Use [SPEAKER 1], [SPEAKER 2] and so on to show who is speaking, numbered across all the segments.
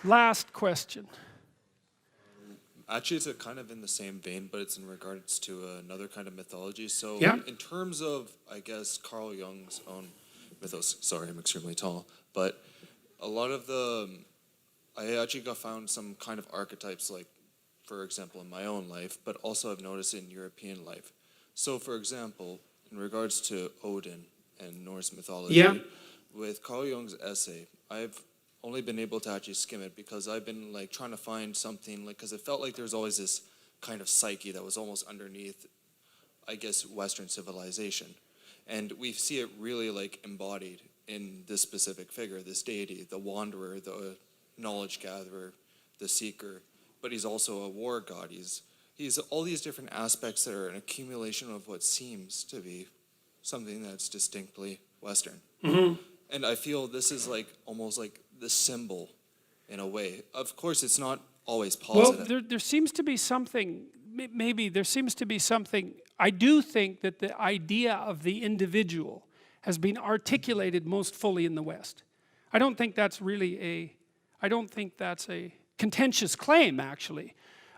[SPEAKER 1] Last question.
[SPEAKER 2] Actually, it's a kind of in the same vein, but it's in regards to another kind of mythology. So
[SPEAKER 1] yeah.
[SPEAKER 2] in terms of, I guess, Carl Jung's own mythos, sorry, I'm extremely tall, but a lot of I actually found some kind of archetypes, like, for example, in my own life, but also I've noticed in European life. So, for example, in regards to Odin and Norse mythology,
[SPEAKER 1] yeah.
[SPEAKER 2] with Carl Jung's essay, I've only been able to actually skim it because I've been like trying to find something, like, because it felt like there's always this kind of psyche that was almost underneath, I guess, Western civilization. And we see it really like embodied in this specific figure, this deity, the wanderer, the knowledge gatherer, the seeker, but he's also a war god. He's all these different aspects that are an accumulation of what seems to be something that's distinctly Western.
[SPEAKER 1] Mm-hmm.
[SPEAKER 2] And I feel this is like almost like the symbol in a way. Of course, it's not always positive.
[SPEAKER 1] Well, there seems to be something, maybe there seems to be something. I do think that the idea of the individual has been articulated most fully in the West. I don't think that's really I don't think that's a contentious claim, actually.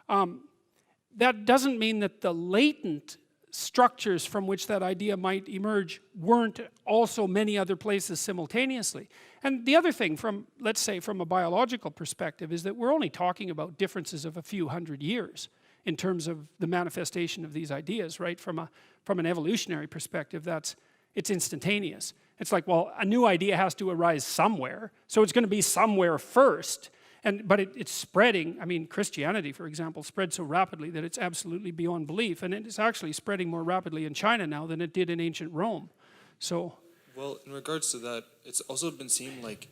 [SPEAKER 1] That doesn't mean that the latent structures from which that idea might emerge weren't also many other places simultaneously. And the other thing, from, let's say, from a biological perspective, is that we're only talking about differences of a few hundred years in terms of the manifestation of these ideas, right? From an evolutionary perspective, it's instantaneous. It's like, well, a new idea has to arise somewhere, so it's going to be somewhere first. But it's spreading. I mean, Christianity, for example, spread so rapidly that it's absolutely beyond belief. And it's actually spreading more rapidly in China now than it did in ancient Rome. So,
[SPEAKER 2] well, in regards to that, it's also been seen like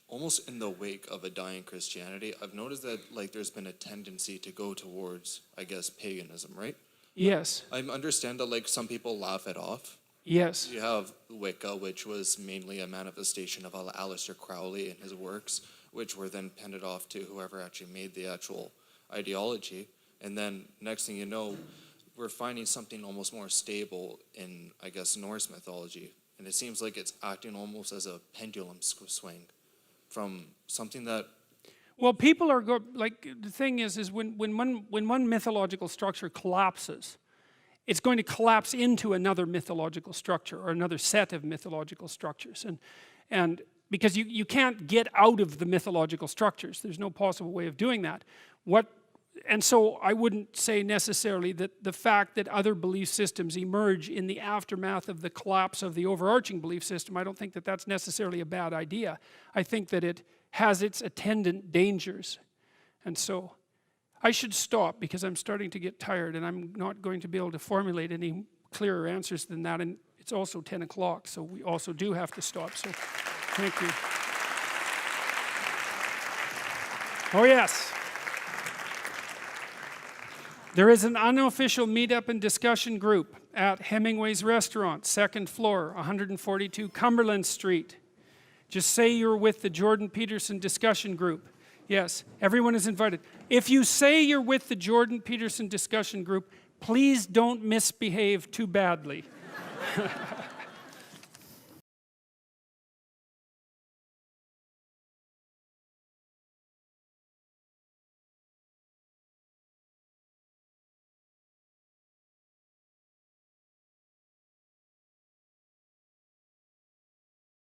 [SPEAKER 2] almost in the wake of a dying Christianity. I've noticed that like there's been a tendency to go towards, I guess, paganism, right?
[SPEAKER 1] yes,
[SPEAKER 2] I understand that like some people laugh it off.
[SPEAKER 1] yes,
[SPEAKER 2] You have Wicca, which was mainly a manifestation of Aleister Crowley and his works, which were then pended off to whoever actually made the actual ideology. And then next thing you know, we're finding something almost more stable in, I guess, Norse mythology. And it seems like it's acting almost as a pendulum swing from something that...
[SPEAKER 1] well, people are, like, the thing is when one mythological structure collapses, it's going to collapse into another mythological structure or another set of mythological structures. And because you can't get out of the mythological structures. There's no possible way of doing that. And so I wouldn't say necessarily that the fact that other belief systems emerge in the aftermath of the collapse of the overarching belief system, I don't think that that's necessarily a bad idea. I think that it has its attendant dangers. And so I should stop because I'm starting to get tired and I'm not going to be able to formulate any clearer answers than that. And it's also 10 o'clock, so we also do have to stop. So thank you. Oh yes. There is an unofficial meetup and discussion group at Hemingway's Restaurant, 2nd floor, 142 Cumberland Street. Just say you're with the Jordan Peterson discussion group. Yes, everyone is invited. If you say you're with the Jordan Peterson discussion group, please don't misbehave too badly.